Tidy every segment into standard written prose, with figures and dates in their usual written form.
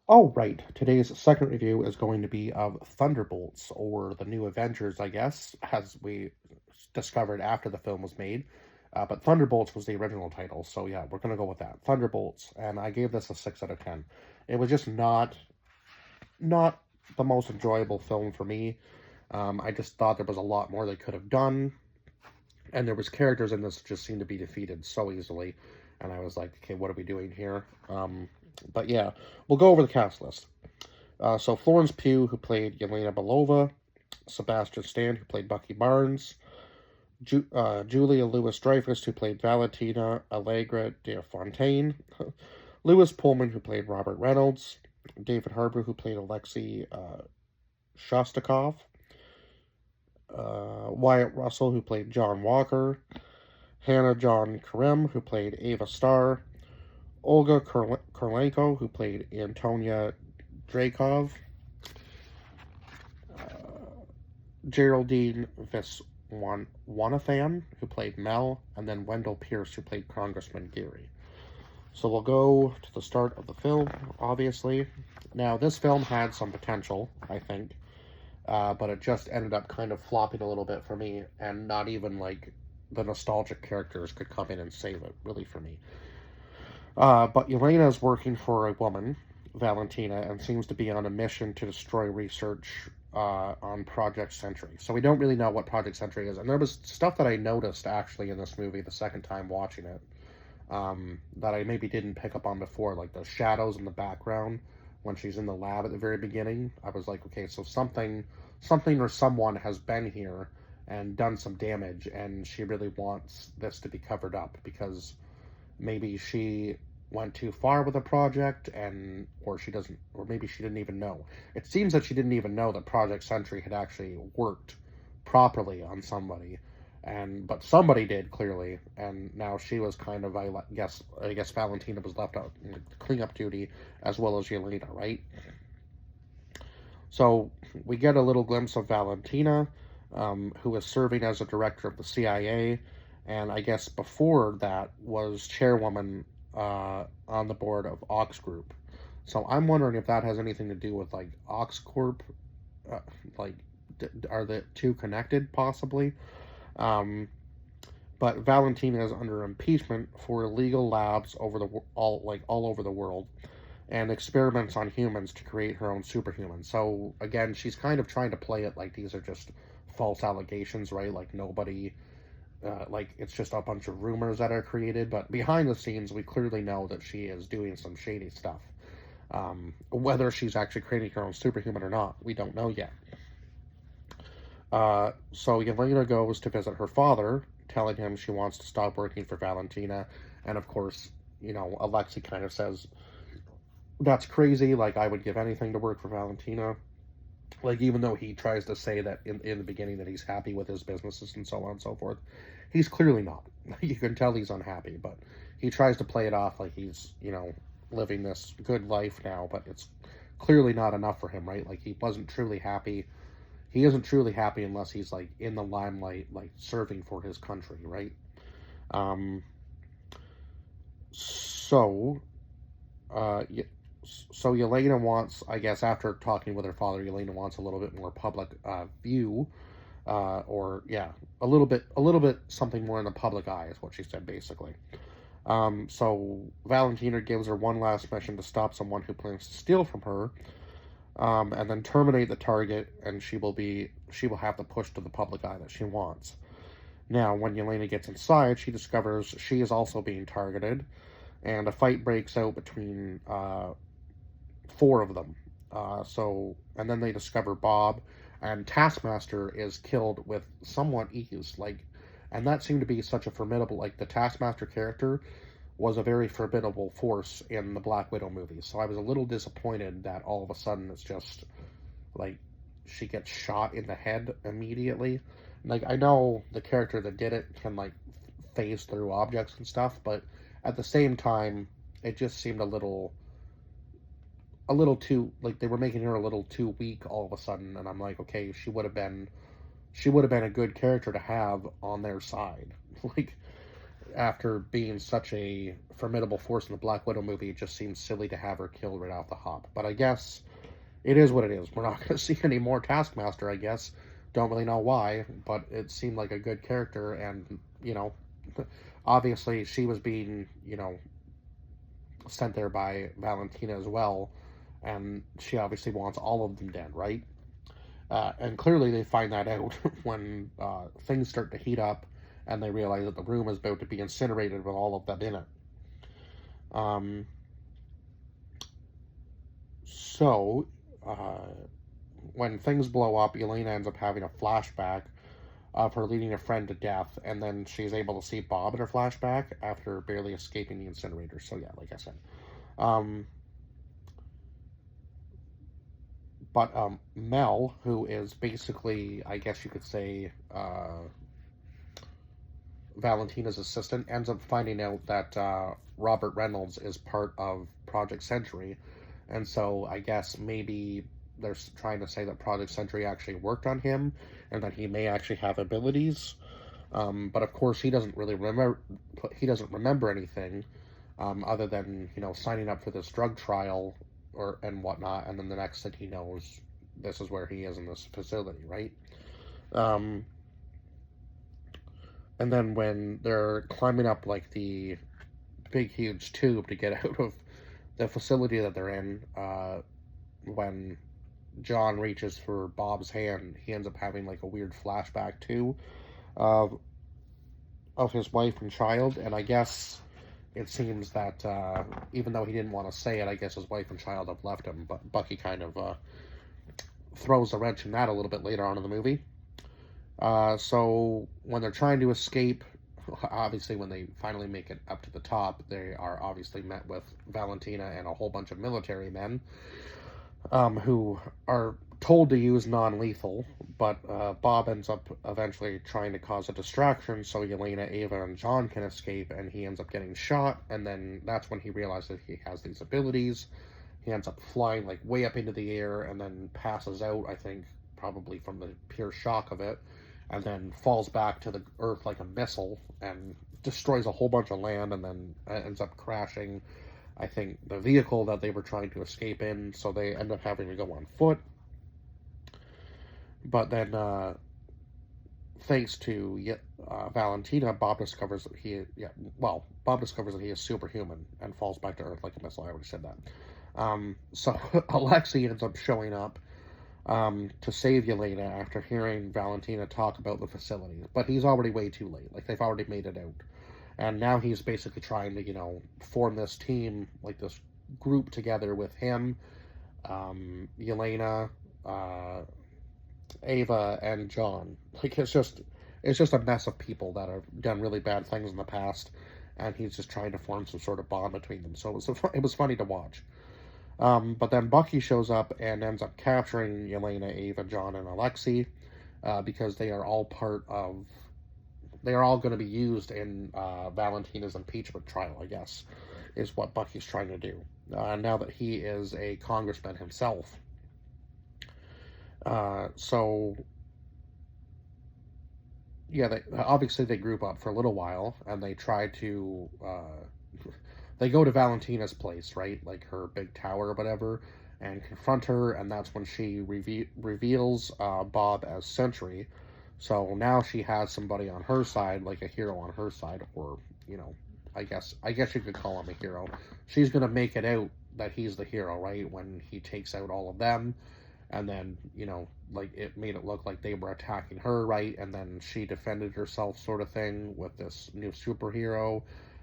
Oh, right. Today's second review is going to be of Thunderbolts, or the New Avengers, I guess, as we discovered after the film was made. But Thunderbolts was the original title, so yeah, we're gonna go with that. Thunderbolts, and I gave this a 6 out of 10. It was just not the most enjoyable film for me. I just thought there was a lot more they could have done, and there was characters in this that just seemed to be defeated so easily, and I was like, okay, what are we doing here? But yeah, we'll go over the cast list. So Florence Pugh, who played Yelena Belova, Sebastian Stan, who played Bucky Barnes, Julia Louis-Dreyfus, who played Valentina Allegra de Fontaine, Lewis Pullman, who played Robert Reynolds, David Harbour, who played Alexei Shostakov, Wyatt Russell, who played John Walker, Hannah John Karim, who played Ava Starr, Olga Kurlenko, who played Antonia Drakov, Geraldine Viswanathan, who played Mel, and then Wendell Pierce, who played Congressman Geary. So we'll go to the start of the film, obviously. Now, this film had some potential, I think, but it just ended up kind of flopping a little bit for me, and not even like the nostalgic characters could come in and save it, really, for me. But Yelena is working for a woman, Valentina, and seems to be on a mission to destroy research on Project Sentry. So we don't really know what Project Sentry is. And there was stuff that I noticed actually in this movie the second time watching it that I maybe didn't pick up on before, like the shadows in the background when she's in the lab at the very beginning. I was like, okay, so something or someone has been here and done some damage, and she really wants this to be covered up because maybe she went too far with a project, and or she doesn't, or maybe she didn't even know. It seems that she didn't even know that Project Sentry had actually worked properly on somebody, and but somebody did clearly, and now she was kind of, I guess Valentina was left out cleanup duty as well as Yelena, right? So we get a little glimpse of Valentina, who is serving as a director of the CIA, and I guess before that was chairwoman on the board of Ox Group. So I'm wondering if that has anything to do with like Ox Corp, uh, like are the two connected possibly? Um, but Valentina is under impeachment for illegal labs over the all over the world, and experiments on humans to create her own superhuman. So again, she's kind of trying to play it like these are just false allegations, right? Like nobody, like it's just a bunch of rumors that are created. But behind the scenes, we clearly know that she is doing some shady stuff. Whether she's actually creating her own superhuman or not, we don't know yet. So Yelena goes to visit her father, telling him she wants to stop working for Valentina. And of course, Alexei kind of says, that's crazy. Like, I would give anything to work for Valentina. Like, even though he tries to say that in the beginning that he's happy with his businesses and so on and so forth, he's clearly not. You can tell he's unhappy, but he tries to play it off like he's, living this good life now, but it's clearly not enough for him, right? Like, he wasn't truly happy. He isn't truly happy unless he's, like, in the limelight, like, serving for his country, right? Um, so, yeah, so Yelena wants, I guess, after talking with her father, Yelena wants a little bit more public view, or yeah, a little bit something more in the public eye is what she said basically. So Valentina gives her one last mission to stop someone who plans to steal from her, and then terminate the target, and she will have the push to the public eye that she wants. Now, when Yelena gets inside, she discovers she is also being targeted, and a fight breaks out between four of them. And then they discover Bob, and Taskmaster is killed with somewhat ease. And that seemed to be such a formidable, like, the Taskmaster character was a very formidable force in the Black Widow movie. So I was a little disappointed that all of a sudden it's just, like, she gets shot in the head immediately. Like, I know the character that did it can, like, phase through objects and stuff, but at the same time, it just seemed a little too, like, they were making her a little too weak all of a sudden, and I'm like, okay, she would have been a good character to have on their side. Like, after being such a formidable force in the Black Widow movie, it just seems silly to have her killed right off the hop. But I guess it is what it is. We're not going to see any more Taskmaster, I guess. Don't really know why, but it seemed like a good character, and, obviously she was being, sent there by Valentina as well, and she obviously wants all of them dead, right? And clearly they find that out when things start to heat up, and they realize that the room is about to be incinerated with all of them in it. So, when things blow up, Elena ends up having a flashback of her leading a friend to death, and then she's able to see Bob in her flashback after barely escaping the incinerator. So yeah, like I said. But Mel, who is basically, I guess you could say, Valentina's assistant, ends up finding out that Robert Reynolds is part of Project Century, and so I guess maybe they're trying to say that Project Century actually worked on him, and that he may actually have abilities. But of course, he doesn't really remember. He doesn't remember anything other than signing up for this drug trial and whatnot. And then the next thing he knows, this is where he is in this facility, right? And then when they're climbing up like the big huge tube to get out of the facility that they're in, when John reaches for Bob's hand, he ends up having like a weird flashback too of his wife and child. And I guess it seems that even though he didn't want to say it, I guess his wife and child have left him. But Bucky kind of throws a wrench in that a little bit later on in the movie. So when they're trying to escape, obviously when they finally make it up to the top, they are obviously met with Valentina and a whole bunch of military men who are told to use non-lethal, but Bob ends up eventually trying to cause a distraction so Yelena, Ava, and John can escape, and he ends up getting shot, and then that's when he realizes he has these abilities. He ends up flying like way up into the air and then passes out, I think, probably from the pure shock of it, and then falls back to the earth like a missile and destroys a whole bunch of land, and then ends up crashing, I think, the vehicle that they were trying to escape in, so they end up having to go on foot. But then, thanks to Valentina, Bob discovers that he is superhuman and falls back to Earth like a missile. I already said that. So Alexei ends up showing up to save Yelena after hearing Valentina talk about the facility. But he's already way too late. Like, they've already made it out. And now he's basically trying to, form this team, like this group together with him, Yelena, Ava, and John. Like, it's just a mess of people that have done really bad things in the past, and he's just trying to form some sort of bond between them. So it was funny to watch. But then Bucky shows up and ends up capturing Yelena, Ava, John, and Alexei, because they are all going to be used in Valentina's impeachment trial, I guess, is what Bucky's trying to do. Now that he is a congressman himself. So, yeah, obviously they group up for a little while, and they try to, they go to Valentina's place, right, like her big tower or whatever, and confront her, and that's when she reveals Bob as Sentry. So now she has somebody on her side, like a hero on her side, or, I guess you could call him a hero. She's going to make it out that he's the hero, right, when he takes out all of them. And then, like, it made it look like they were attacking her, right? And then she defended herself, sort of thing, with this new superhero.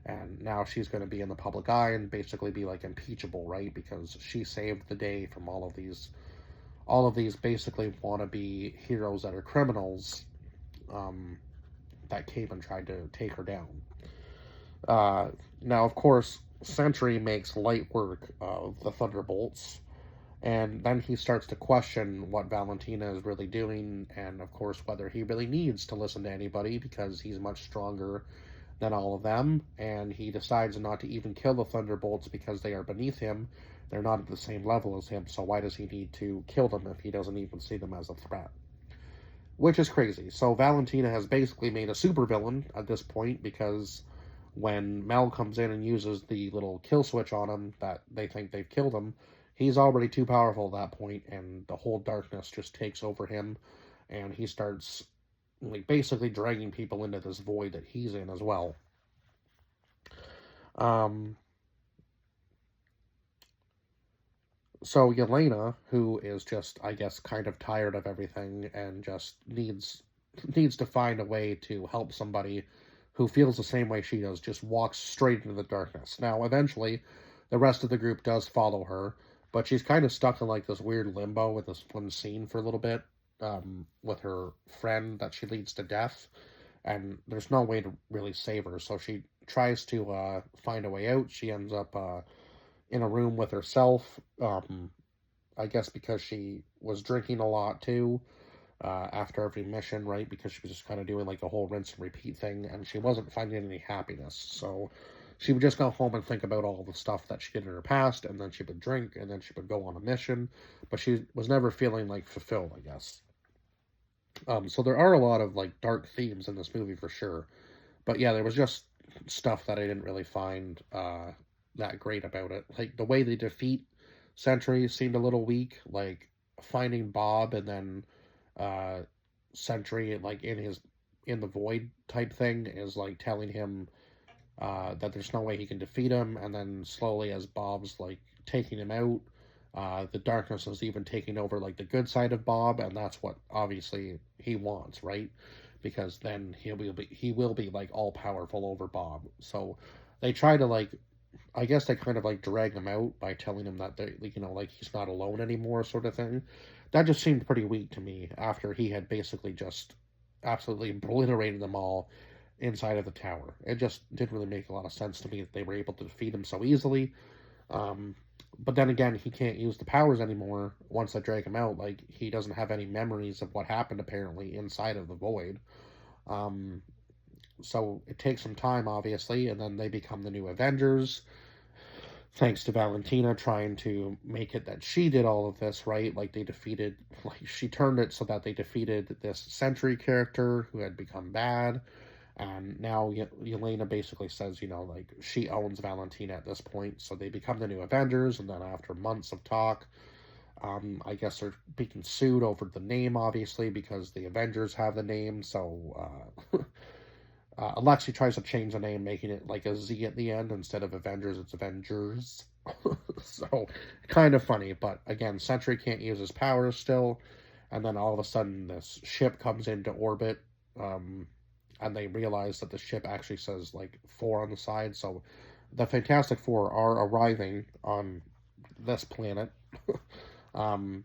And now she's going to be in the public eye and basically be, like, impeachable, right? Because she saved the day from all of these basically wannabe heroes that are criminals that came and tried to take her down. Now, of course, Sentry makes light work of the Thunderbolts. And then he starts to question what Valentina is really doing, and of course whether he really needs to listen to anybody, because he's much stronger than all of them, and he decides not to even kill the Thunderbolts because they are beneath him. They're not at the same level as him, so why does he need to kill them if he doesn't even see them as a threat? Which is crazy. So Valentina has basically made a supervillain at this point, because when Mel comes in and uses the little kill switch on him that they think they've killed him, he's already too powerful at that point, and the whole darkness just takes over him, and he starts like basically dragging people into this void that he's in as well. Um, so Yelena, who is just, I guess, kind of tired of everything and just needs to find a way to help somebody who feels the same way she does, just walks straight into the darkness. Now, eventually, the rest of the group does follow her, but she's kind of stuck in like this weird limbo with this one scene for a little bit, with her friend that she leads to death, and there's no way to really save her. So she tries to find a way out. She ends up in a room with herself. I guess because she was drinking a lot too, after every mission, right? Because she was just kind of doing like a whole rinse and repeat thing, and she wasn't finding any happiness. So she would just go home and think about all the stuff that she did in her past, and then she would drink, and then she would go on a mission, but she was never feeling like fulfilled, I guess. So there are a lot of like dark themes in this movie for sure, but yeah, there was just stuff that I didn't really find that great about it. Like the way they defeat Sentry seemed a little weak. Like finding Bob and then uh, Sentry like in the void type thing is like telling him that there's no way he can defeat him, and then slowly as Bob's like taking him out, the darkness is even taking over like the good side of Bob, and that's what obviously he wants, right? Because then he will be like all powerful over Bob. So they try to like, I guess they kind of like drag him out by telling him that they, like he's not alone anymore, sort of thing. That just seemed pretty weak to me after he had basically just absolutely obliterated them all inside of the tower. It just didn't really make a lot of sense to me that they were able to defeat him so easily. Um, but then again, he can't use the powers anymore once they drag him out. Like, he doesn't have any memories of what happened, apparently, inside of the void. Um, so it takes some time, obviously, and then they become the new Avengers. Thanks to Valentina trying to make it that she did all of this, right? Like, she turned it so that they defeated this Sentry character who had become bad. And now Yelena basically says, like, she owns Valentina at this point, so they become the new Avengers, and then after months of talk, I guess they're being sued over the name, obviously, because the Avengers have the name, so, Alexi tries to change the name, making it like a Z at the end. Instead of Avengers, it's Avengers. So, kind of funny, but again, Sentry can't use his powers still, and then all of a sudden this ship comes into orbit, and they realize that the ship actually says like 4 on the side, so the Fantastic Four are arriving on this planet. um,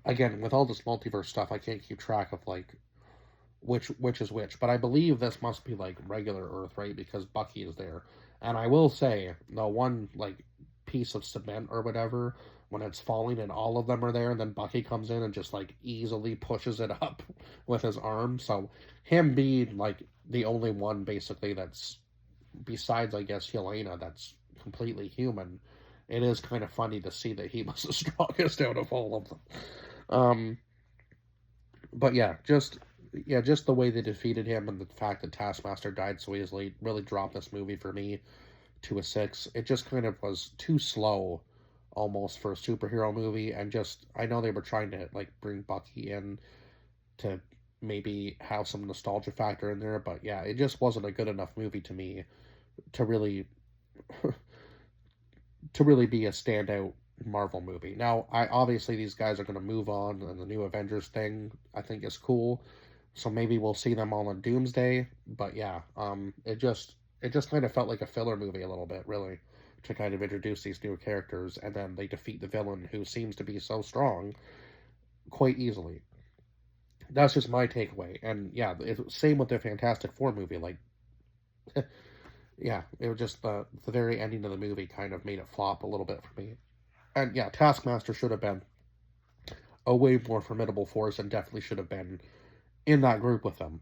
Again, with all this multiverse stuff, I can't keep track of like which is which, but I believe this must be like regular Earth, right? Because Bucky is there, and I will say the one like piece of cement or whatever, when it's falling and all of them are there, and then Bucky comes in and just like easily pushes it up with his arm. So him being like the only one basically that's, besides I guess Helena, that's completely human, it is kind of funny to see that he was the strongest out of all of them. But just the way they defeated him and the fact that Taskmaster died so easily really dropped this movie for me to a 6. It just kind of was too slow almost for a superhero movie, and just, I know they were trying to like bring Bucky in to maybe have some nostalgia factor in there, but yeah, it just wasn't a good enough movie to me to really to really be a standout Marvel movie. Now, obviously these guys are going to move on, and the new Avengers thing I think is cool. So maybe we'll see them all on Doomsday. But yeah, it just kind of felt like a filler movie a little bit, really, to kind of introduce these new characters, and then they defeat the villain who seems to be so strong quite easily. That's just my takeaway. And yeah, same with the Fantastic Four movie. Like, yeah, it was just the very ending of the movie kind of made it flop a little bit for me. And yeah, Taskmaster should have been a way more formidable force, and definitely should have been in that group with them.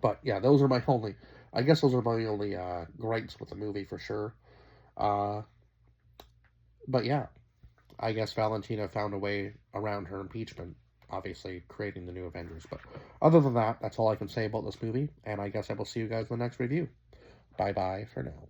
But yeah, I guess those are my only gripes with the movie for sure. Uh, but yeah, I guess Valentina found a way around her impeachment, obviously creating the new Avengers. But other than that, that's all I can say about this movie, and I guess I will see you guys in the next review. Bye-bye for now.